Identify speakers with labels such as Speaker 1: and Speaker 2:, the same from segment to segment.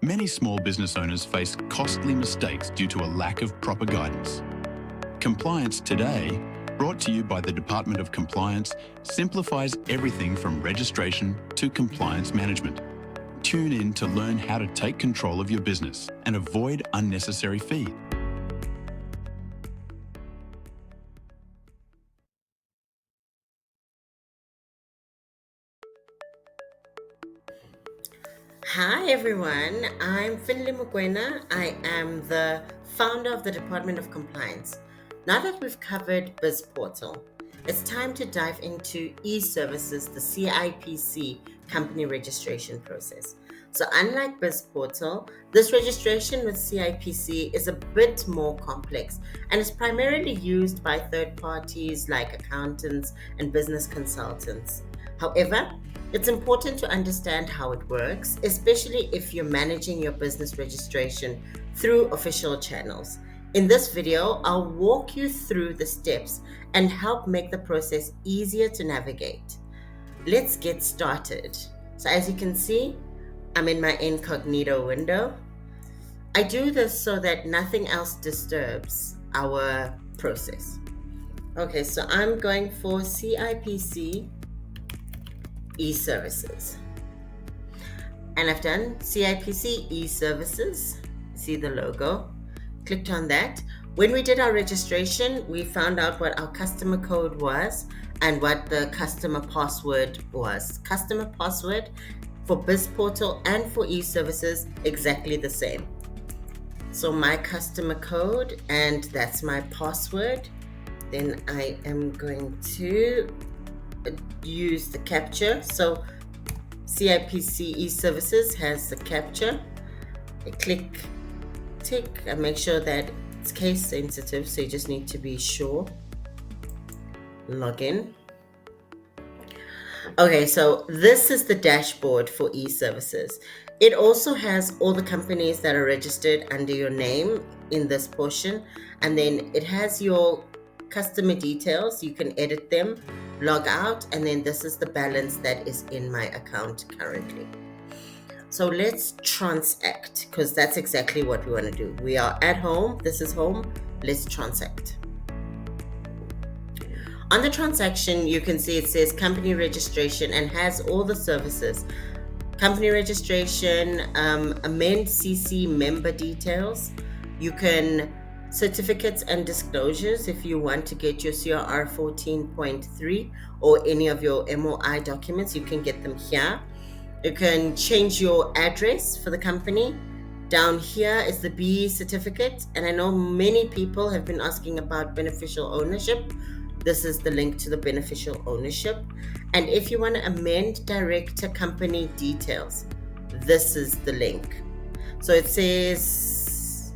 Speaker 1: Many small business owners face costly mistakes due to a lack of proper guidance. Compliance Today, brought to you by the Department of Compliance, simplifies everything from registration to compliance management. Tune in to learn how to take control of your business and avoid unnecessary fees.
Speaker 2: Hi everyone, I'm Finley Mugwena. I am the founder of the Department of Compliance. Now that we've covered BizPortal, it's time to dive into eServices, the CIPC company registration process. So unlike BizPortal, this registration with CIPC is a bit more complex and is primarily used by third parties like accountants and business consultants. However, it's important to understand how it works, especially if you're managing your business registration through official channels. In this video, I'll walk you through the steps and help make the process easier to navigate. Let's get started. So as you can see, I'm in my incognito window. I do this so that nothing else disturbs our process. Okay, so I'm going for CIPC eServices. And I've done CIPC eServices. See the logo. Clicked on that. When we did our registration, we found out what our customer code was and what the customer password was. Customer password for BizPortal and for eServices, exactly the same. So my customer code, and that's my password. Then I am going to use the captcha. So CIPC eServices has the captcha. I click tick and make sure that it's case sensitive, so you just need to be sure. Login. Okay, so this is the dashboard for eServices. It also has all the companies that are registered under your name in this portion, and then it has your customer details. You can edit them, log out, and then this is the balance that is in my account currently. So let's transact, because that's exactly what we want to do. We are at home. This is home. Let's transact. On the transaction, you can see it says company registration and has all the services. Company registration, amend CC member details. You can certificates and disclosures if you want to get your CRR 14.3 or any of your MOI documents, you can get them here. You can change your address for the company. Down here is the BE certificate, and I know many people have been asking about beneficial ownership. This is the link to the beneficial ownership. And if you want to amend director company details, this is the link. So it says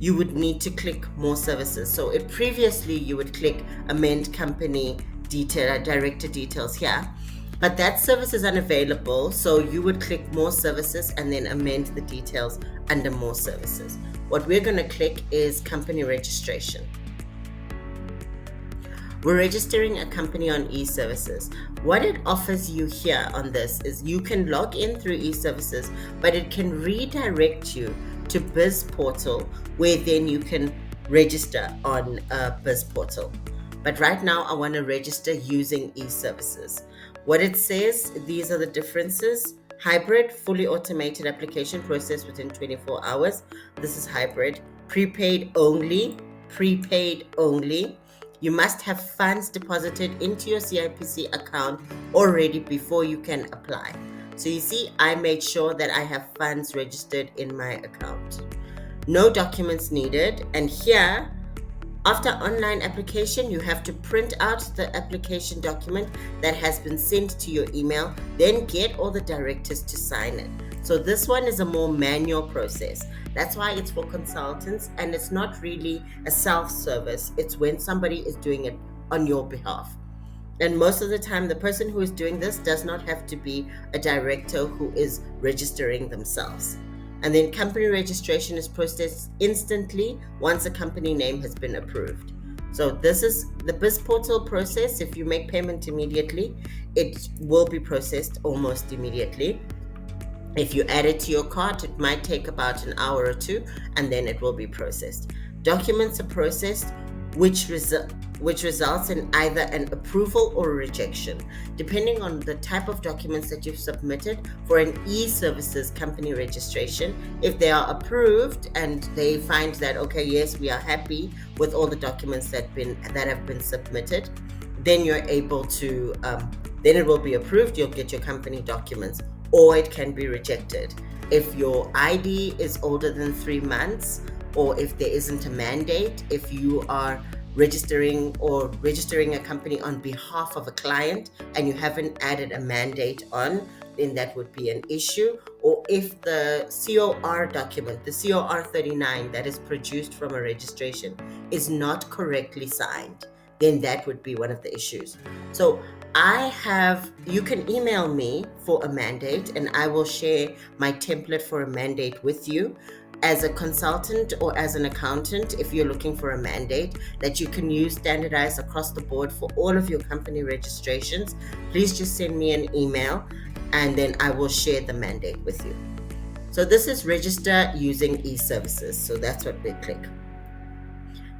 Speaker 2: you would need to click more services. So previously you would click amend company detail, director details here, but that service is unavailable. So you would click more services and then amend the details under more services. What we're going to click is company registration. We're registering a company on eServices. What it offers you here on this is you can log in through eServices, but it can redirect you to BizPortal, where then you can register on BizPortal. But right now I want to register using eServices. What it says, these are the differences. Hybrid, fully automated application process within 24 hours. This is hybrid. Prepaid only. You must have funds deposited into your CIPC account already before you can apply. So you see, I made sure that I have funds registered in my account. No documents needed. And here, after online application, you have to print out the application document that has been sent to your email, then get all the directors to sign it. So this one is a more manual process. That's why it's for consultants, and it's not really a self-service. It's when somebody is doing it on your behalf. And most of the time, the person who is doing this does not have to be a director who is registering themselves. And then company registration is processed instantly once a company name has been approved. So this is the BizPortal process. If you make payment immediately, it will be processed almost immediately. If you add it to your cart, it might take about an hour or two, and then it will be processed. Documents are processed, which results in either an approval or a rejection, depending on the type of documents that you've submitted for an e-services company registration. If they are approved and they find that, okay, yes, we are happy with all the documents that have been submitted, then you're able to, then it will be approved, you'll get your company documents, or it can be rejected. If your ID is older than 3 months, or if there isn't a mandate, if you are registering a company on behalf of a client and you haven't added a mandate on, then that would be an issue. Or if the COR document, the COR 39 that is produced from a registration, is not correctly signed, then that would be one of the issues. So you can email me for a mandate, and I will share my template for a mandate with you. As a consultant or as an accountant, if you're looking for a mandate that you can use standardized across the board for all of your company registrations, please just send me an email and then I will share the mandate with you. So this is register using eServices. So that's what we click.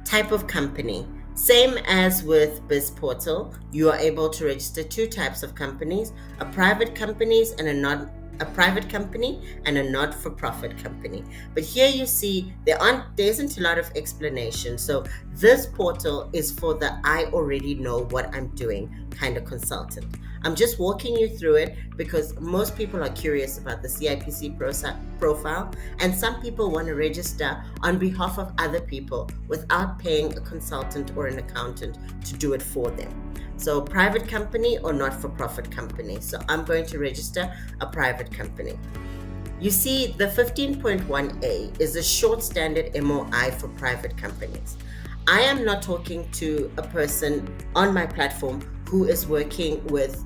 Speaker 2: Type of company. Same as with BizPortal, you are able to register 2 types of companies: a private company and a private company and a not-for-profit company. But here you see there isn't a lot of explanation. So this portal is for the I already know what I'm doing kind of consultant. I'm just walking you through it because most people are curious about the CIPC profile, and some people want to register on behalf of other people without paying a consultant or an accountant to do it for them. So private company or not-for-profit company. So I'm going to register a private company. You see, the 15.1A is a short standard MOI for private companies. I am not talking to a person on my platform who is working with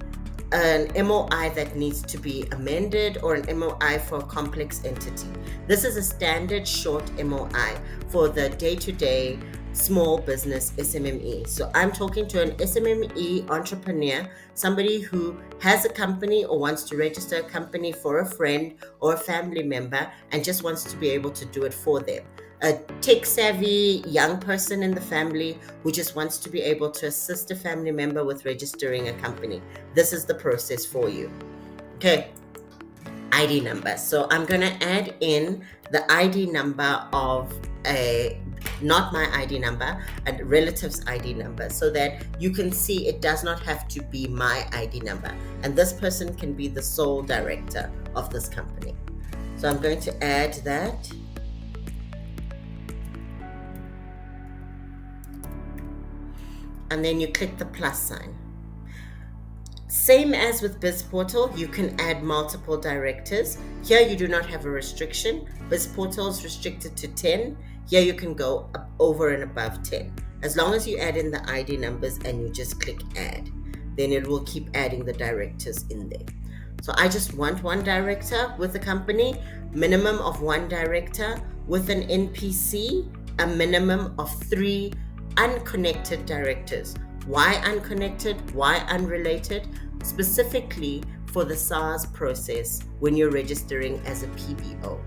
Speaker 2: an MOI that needs to be amended or an MOI for a complex entity. This is a standard short MOI for the day-to-day small business SMME. So I'm talking to an SMME entrepreneur, somebody who has a company or wants to register a company for a friend or a family member and just wants to be able to do it for them. A tech-savvy young person in the family who just wants to be able to assist a family member with registering a company. This is the process for you. Okay, ID number. So I'm going to add in the ID number of not my ID number, a relative's ID number, so that you can see it does not have to be my ID number. And this person can be the sole director of this company. So I'm going to add that. And then you click the plus sign. Same as with BizPortal, you can add multiple directors. Here you do not have a restriction. BizPortal is restricted to 10. Here you can go up over and above 10. As long as you add in the ID numbers and you just click add, then it will keep adding the directors in there. So I just want 1 director with the company, minimum of 1 director with an NPC, a minimum of 3 unconnected directors. Why unconnected? Why unrelated? Specifically for the SARS process when you're registering as a PBO.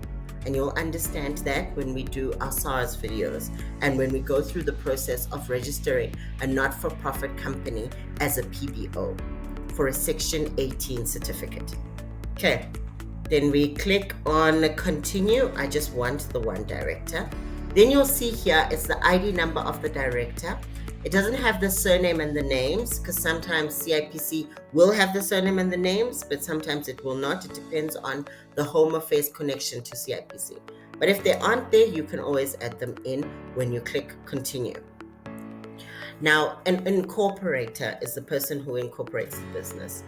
Speaker 2: And you'll understand that when we do our SARS videos and when we go through the process of registering a not-for-profit company as a PBO for a Section 18 certificate. Okay, then we click on continue. I just want the 1 director. Then you'll see here it's the ID number of the director. It doesn't have the surname and the names because sometimes CIPC will have the surname and the names, but sometimes it will not. It depends on the Home Affairs connection to CIPC. But if they aren't there, you can always add them in when you click continue. Now, an incorporator is the person who incorporates the business.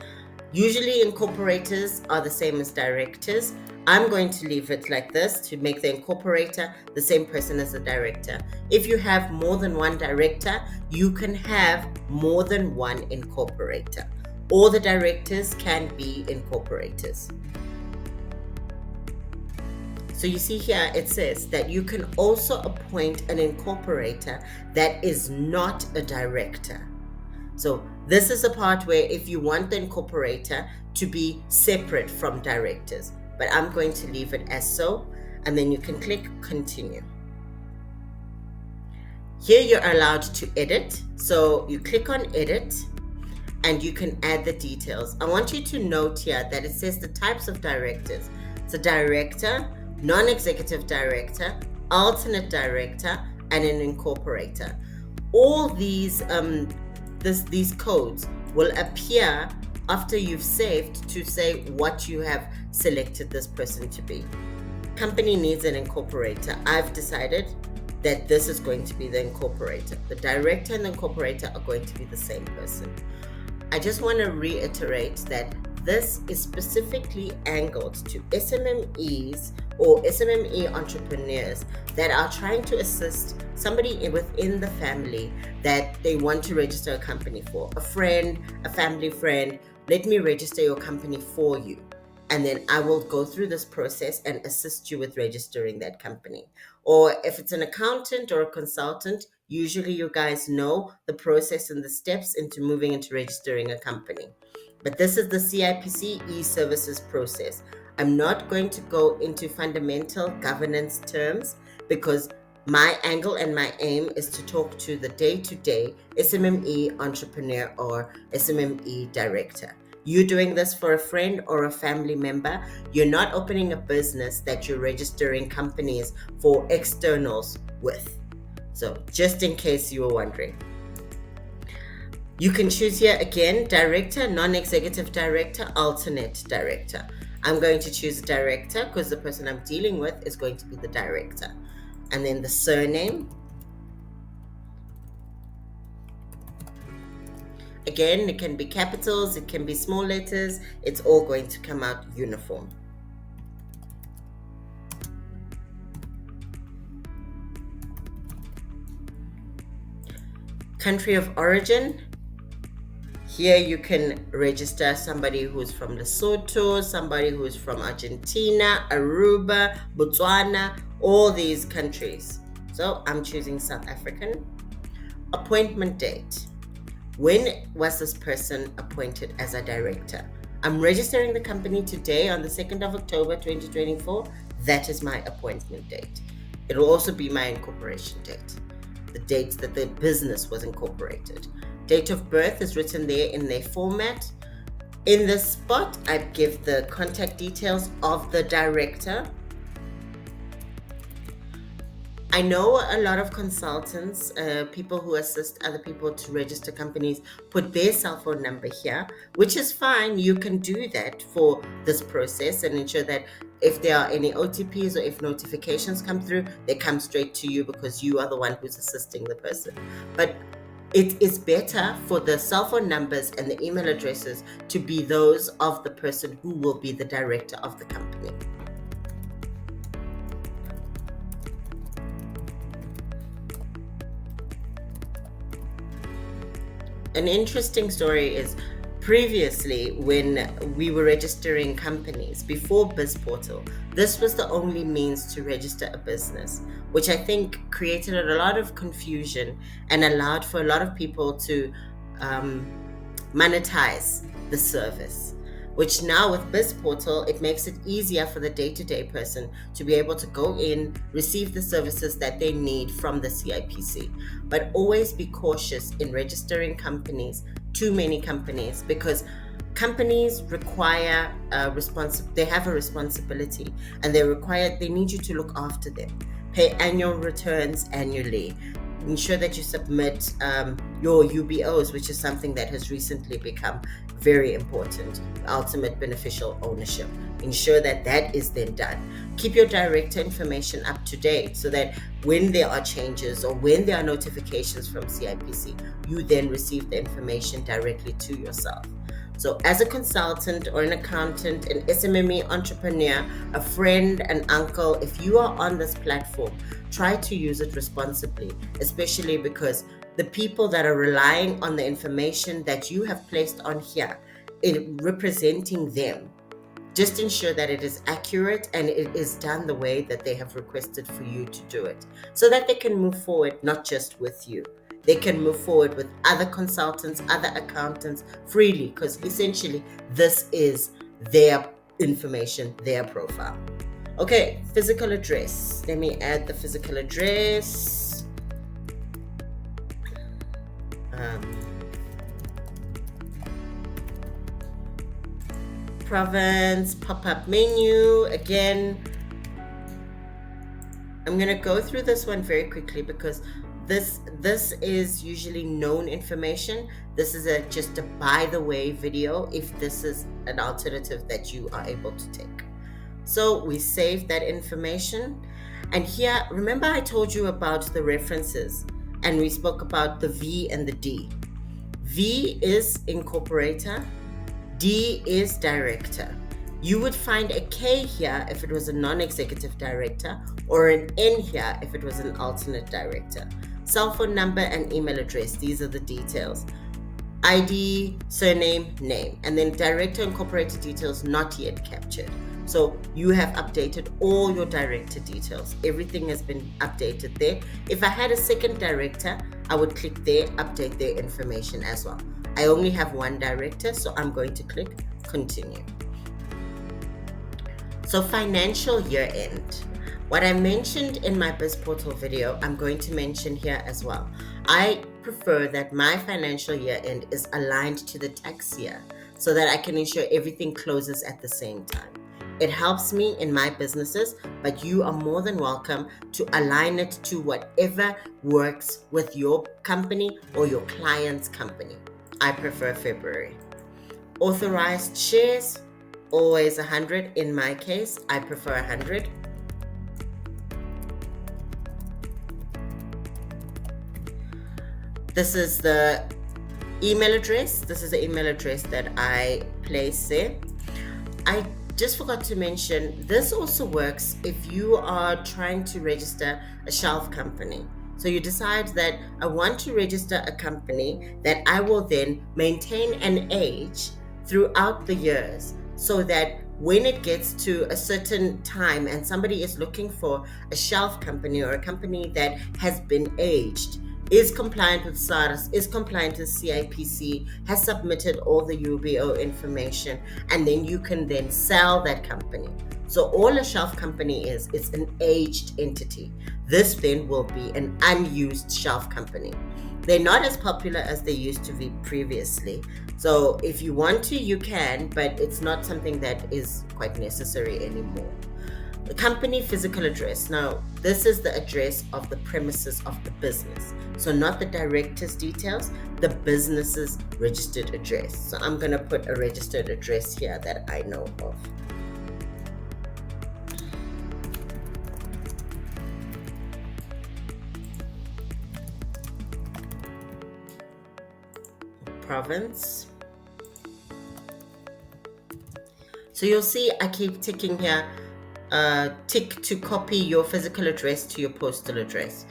Speaker 2: Usually incorporators are the same as directors. I'm going to leave it like this to make the incorporator the same person as the director. If you have more than 1 director, you can have more than 1 incorporator. All the directors can be incorporators. So you see here it says that you can also appoint an incorporator that is not a director. So this is a part where if you want the incorporator to be separate from directors, but I'm going to leave it as so, and then you can click continue. Here you're allowed to edit, so you click on edit and you can add the details. I want you to note here that it says the types of directors. It's a director, non-executive director, alternate director, and an incorporator. All these codes will appear after you've saved to say what you have selected this person to be. Company needs an incorporator. I've decided that this is going to be the incorporator. The director and the incorporator are going to be the same person. I just want to reiterate that this is specifically angled to SMMEs or SMME entrepreneurs that are trying to assist somebody within the family that they want to register a company for. A friend, a family friend, let me register your company for you. And then I will go through this process and assist you with registering that company. Or if it's an accountant or a consultant, usually you guys know the process and the steps into moving into registering a company. But this is the CIPC eservices process. I'm not going to go into fundamental governance terms because my angle and my aim is to talk to the day-to-day SMME entrepreneur or SMME director. You're doing this for a friend or a family member. You're not opening a business that you're registering companies for externals with. So just in case you were wondering. You can choose here again, director, non-executive director, alternate director. I'm going to choose director because the person I'm dealing with is going to be the director. And then the surname. Again, it can be capitals, it can be small letters, it's all going to come out uniform. Country of origin. Here you can register somebody who's from Lesotho, somebody who's from Argentina, Aruba, Botswana, all these countries. So I'm choosing South African. Appointment date. When was this person appointed as a director? I'm registering the company today on the 2nd of October 2024. That is my appointment date. It will also be my incorporation date, the date that the business was incorporated. Date of birth is written there in their format. In this spot, I give the contact details of the director. I know a lot of consultants, people who assist other people to register companies, put their cell phone number here, which is fine. You can do that for this process and ensure that if there are any OTPs or if notifications come through, they come straight to you because you are the one who's assisting the person. But it is better for the cell phone numbers and the email addresses to be those of the person who will be the director of the company. An interesting story is previously when we were registering companies before BizPortal, this was the only means to register a business, which I think created a lot of confusion and allowed for a lot of people to monetize the service. Which now with BizPortal, it makes it easier for the day-to-day person to be able to go in, receive the services that they need from the CIPC. But always be cautious in registering companies, too many companies, because companies require they have a responsibility and they need you to look after them. Pay annual returns annually. Ensure that you submit your UBOs, which is something that has recently become very important, ultimate beneficial ownership. Ensure that that is then done. Keep your director information up to date so that when there are changes or when there are notifications from CIPC, you then receive the information directly to yourself. So as a consultant or an accountant, an SMME entrepreneur, a friend, an uncle, if you are on this platform, try to use it responsibly, especially because the people that are relying on the information that you have placed on here, in representing them, just ensure that it is accurate and it is done the way that they have requested for you to do it, so that they can move forward, not just with you. They can move forward with other consultants, other accountants freely, because essentially this is their information, their profile. Okay, physical address. Let me add the physical address. Province, pop-up menu. Again, I'm going to go through this one very quickly because this is usually known information. This is just a by the way video if this is an alternative that you are able to take. So we save that information. And here, remember I told you about the references and we spoke about the V and the D. V is incorporator, D is director. You would find a K here if it was a non-executive director, or an N here if it was an alternate director. Cell phone number and email address, these are the details. ID, surname, name, and then director incorporated details not yet captured. So you have updated all your director details. Everything has been updated there. If I had a second director, I would click there, update their information as well. I only have one director, so I'm going to click continue. So financial year end. What I mentioned in my BizPortal video, I'm going to mention here as well. I prefer that my financial year end is aligned to the tax year so that I can ensure everything closes at the same time. It helps me in my businesses, but you are more than welcome to align it to whatever works with your company or your client's company. I prefer February. Authorized shares, always 100. In my case, I prefer 100. This is the email address. This is the email address that I place there. I just forgot to mention, this also works if you are trying to register a shelf company. So you decide that I want to register a company that I will then maintain an age throughout the years, so that when it gets to a certain time and somebody is looking for a shelf company or a company that has been aged, is compliant with SARS, is compliant with CIPC, has submitted all the UBO information, and then you can then sell that company. So all a shelf company is, it's an aged entity. This then will be an unused shelf company. They're not as popular as they used to be previously. So if you want to, you can, but it's not something that is quite necessary anymore. The company physical address. Now, this is the address of the premises of the business. So not the director's details, the business's registered address. So I'm going to put a registered address here that I know of. Province. So you'll see I keep ticking here, tick to copy your physical address to your postal address.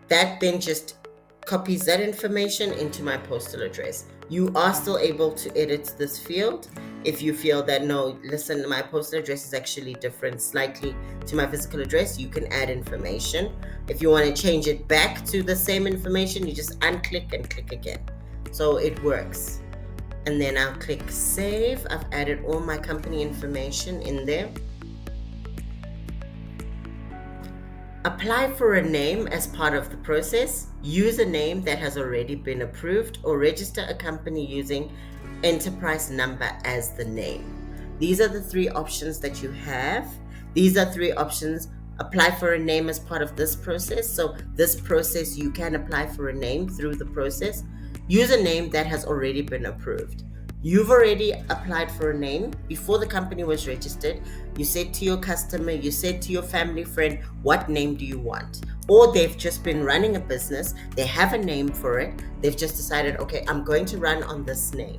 Speaker 2: That then just copies that information into my postal address. You are still able to edit this field if you feel that, no, listen, my postal address is actually different slightly to my physical address. You can add information. If you want to change it back to the same information, you just unclick and click again. So it works. And then I'll click save. I've added all my company information in there. Apply for a name as part of the process. Use a name that has already been approved, or register a company using enterprise number as the name. These are the three options that you have. These are three options. Apply for a name as part of this process. So this process, you can apply for a name through the process. Use a name that has already been approved. You've already applied for a name before the company was registered. You said to your customer, you said to your family friend, what name do you want? Or they've just been running a business, they have a name for it, they've just decided, okay, I'm going to run on this name.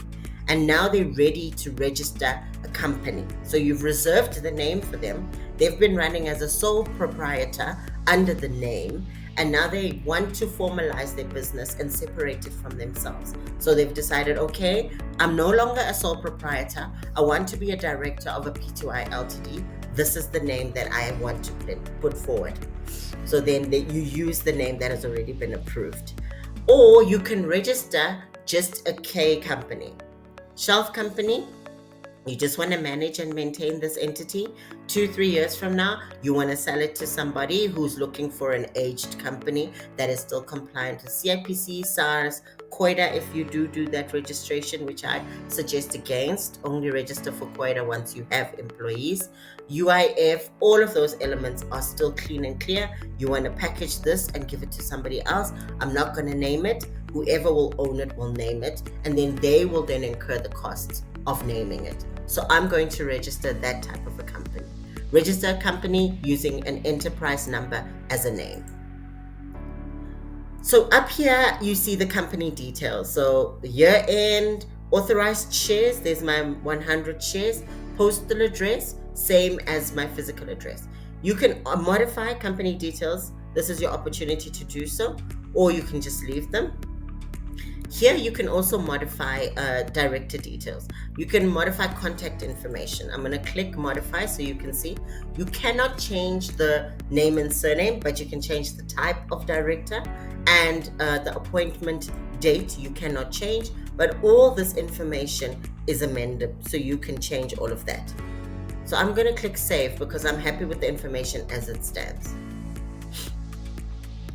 Speaker 2: And now they're ready to register a company. So you've reserved the name for them. They've been running as a sole proprietor under the name, and now they want to formalize their business and separate it from themselves. So they've decided, okay, I'm no longer a sole proprietor. I want to be a director of a P2I Ltd. This is the name that I want to put forward. So then you use the name that has already been approved. Or you can register just a K company. Shelf company, You just want to manage and maintain this entity. 2-3 years from now, you want to sell it to somebody who's looking for an aged company that is still compliant with CIPC, SARS, COIDA. If you do that registration, which I suggest against, only register for COIDA once you have employees. UIF, all of those elements are still clean and clear. You want to package this and give it to somebody else. I'm not going to name it. Whoever will own it will name it, and then they will then incur the costs of naming it. So I'm going to register that type of a company. Register a company using an enterprise number as a name. So up here, you see the company details. So year end, authorized shares, there's my 100 shares, postal address, same as my physical address. You can modify company details. This is your opportunity to do so, or you can just leave them. Here you can also modify director details. You can modify contact information. I'm going to click modify so you can see. You cannot change the name and surname, but you can change the type of director, and the appointment date you cannot change, but all this information is amended, so you can change all of that. So I'm going to click save because I'm happy with the information as it stands.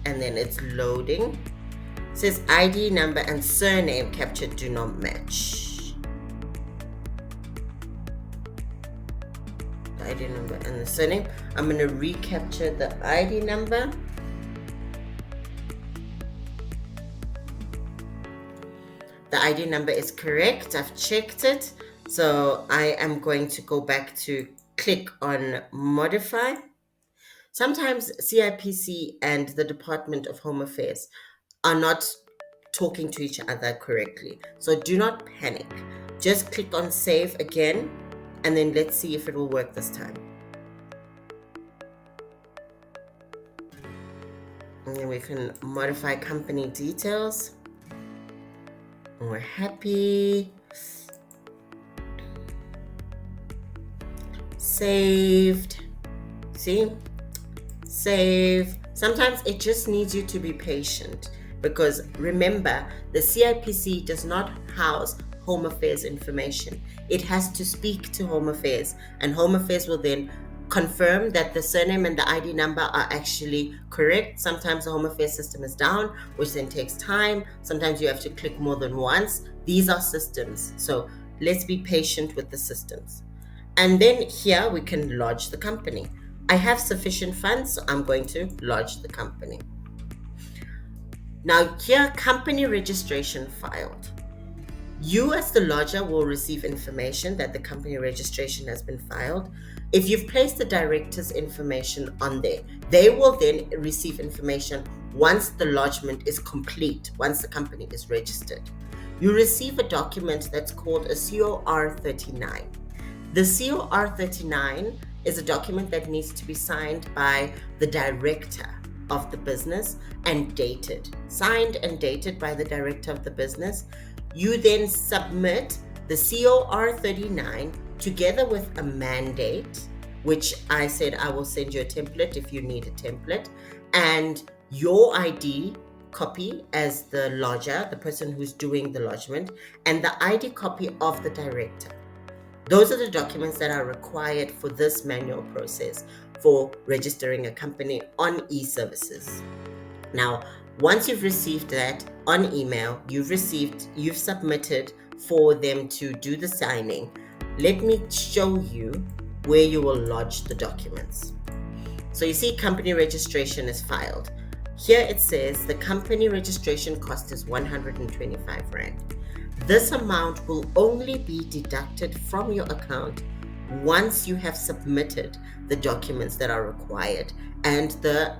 Speaker 2: And then it's loading. It says ID number and surname captured do not match. The ID number and the surname. I'm going to recapture the ID number. The ID number is correct. I've checked it. So I am going to go back to click on modify. Sometimes CIPC and the Department of Home Affairs are not talking to each other correctly. So do not panic. Just click on save again, and then let's see if it will work this time. And then we can modify company details. And we're happy. Saved. See? Save. Sometimes it just needs you to be patient, because remember, the CIPC does not house Home Affairs information. It has to speak to Home Affairs, and Home Affairs will then confirm that the surname and the ID number are actually correct. Sometimes the Home Affairs system is down, which then takes time. Sometimes you have to click more than once. These are systems, so let's be patient with the systems. And then here we can lodge the company. I have sufficient funds, so I'm going to lodge the company. Now here, company registration filed. You as the lodger will receive information that the company registration has been filed. If you've placed the director's information on there, they will then receive information once the lodgement is complete, once the company is registered. You receive a document that's called a COR 39. The COR 39 is a document that needs to be signed by the director of the business and dated, signed and dated by the director of the business. You then submit the COR 39 together with a mandate, which I said I will send you a template if you need a template, and your ID copy as the lodger, the person who's doing the lodgement, and the ID copy of the director. Those are the documents that are required for this manual process for registering a company on eServices. Now, once you've received that on email, you've submitted for them to do the signing. Let me show you where you will lodge the documents. So you see company registration is filed. Here it says the company registration cost is 125 Rand. This amount will only be deducted from your account once you have submitted the documents that are required and the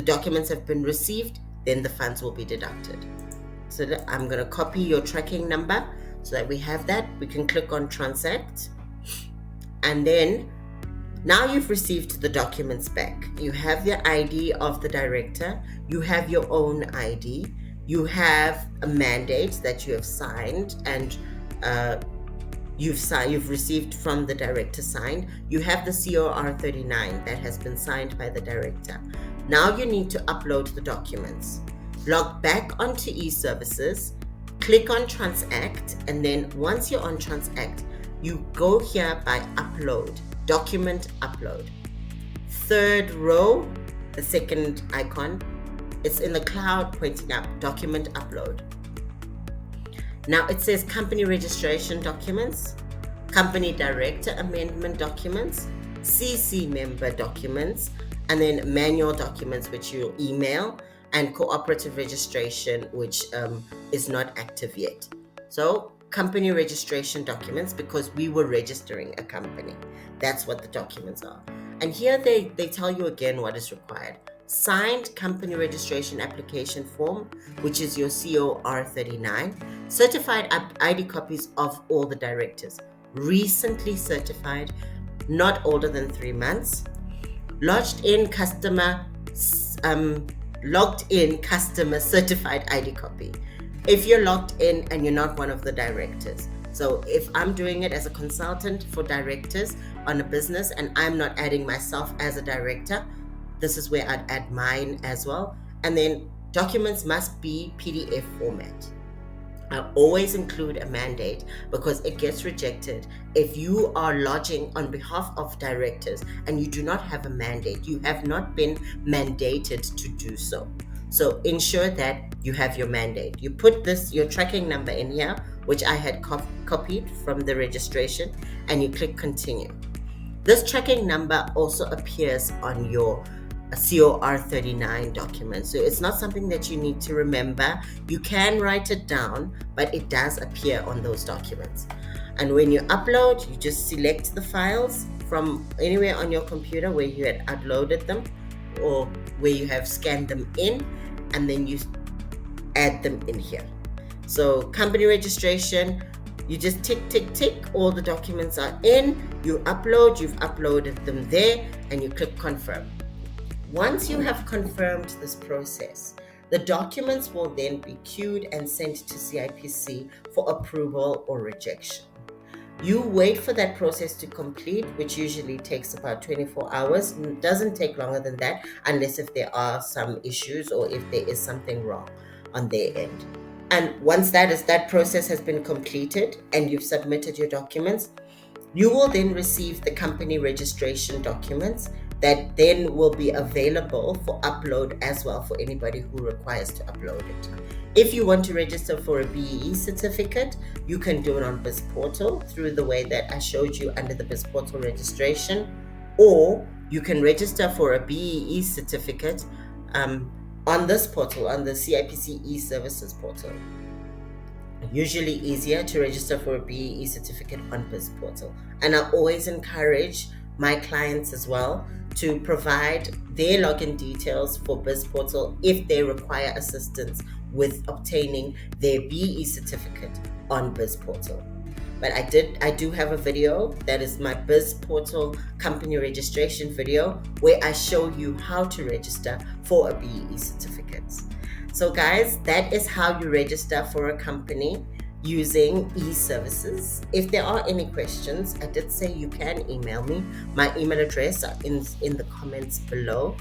Speaker 2: documents have been received, then the funds will be deducted. So I'm going to copy your tracking number so that we have that. We can click on transact, and then now you've received the documents back. You have the ID of the director, you have your own ID, you have a mandate that you have signed and you've received from the director signed. You have the COR 39 that has been signed by the director. Now you need to upload the documents. Log back onto eServices, click on Transact, and then once you're on Transact, you go here by upload, document upload. Third row, the second icon, it's in the cloud pointing up, document upload. Now it says company registration documents, company director amendment documents, CC member documents, and then manual documents, which you'll email, and cooperative registration, which is not active yet. So company registration documents, because we were registering a company. That's what the documents are. And here they tell you again what is required. Signed company registration application form, which is your COR39, certified ID copies of all the directors, recently certified, not older than 3 months, logged in customer certified ID copy. If you're logged in and you're not one of the directors. So if I'm doing it as a consultant for directors on a business and I'm not adding myself as a director, this is where I'd add mine as well. And then documents must be PDF format. I always include a mandate because it gets rejected if you are lodging on behalf of directors and you do not have a mandate. You have not been mandated to do so. So ensure that you have your mandate. You put your tracking number in here, which I had copied from the registration, and you click continue. This tracking number also appears on your COR39 document. So it's not something that you need to remember. You can write it down, but it does appear on those documents. And when you upload, you just select the files from anywhere on your computer where you had uploaded them or where you have scanned them in, and then you add them in here. So company registration, you just tick, all the documents are in, you upload, you've uploaded them there, and you click confirm. Once you have confirmed this process, the documents will then be queued and sent to CIPC for approval or rejection. You wait for that process to complete, which usually takes about 24 hours. It doesn't take longer than that unless if there are some issues or if there is something wrong on their end. And once that process has been completed and you've submitted your documents, you will then receive the company registration documents that then will be available for upload as well for anybody who requires to upload it. If you want to register for a BEE certificate, you can do it on BizPortal through the way that I showed you under the BizPortal registration, or you can register for a BEE certificate on this portal, on the CIPC eservices portal. Usually easier to register for a BEE certificate on BizPortal. And I always encourage my clients as well to provide their login details for BizPortal if they require assistance with obtaining their BEE certificate on BizPortal. But I do have a video that is my BizPortal company registration video where I show you how to register for a BEE certificate. So guys, that is how you register for a company using eservices. If there are any questions, I did say you can email me. My email address are in the comments below.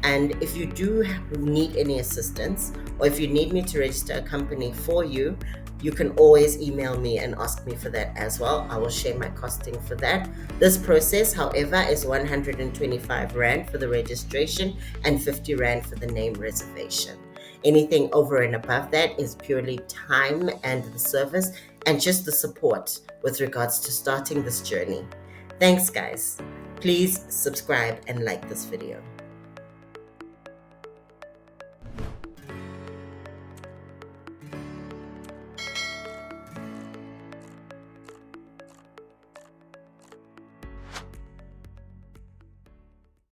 Speaker 2: And if you do need any assistance, or if you need me to register a company for you, you can always email me and ask me for that as well. I will share my costing for that. This process, however, is 125 Rand for the registration and 50 Rand for the name reservation. Anything over and above that is purely time and the service and just the support with regards to starting this journey. Thanks, guys. Please subscribe and like this video.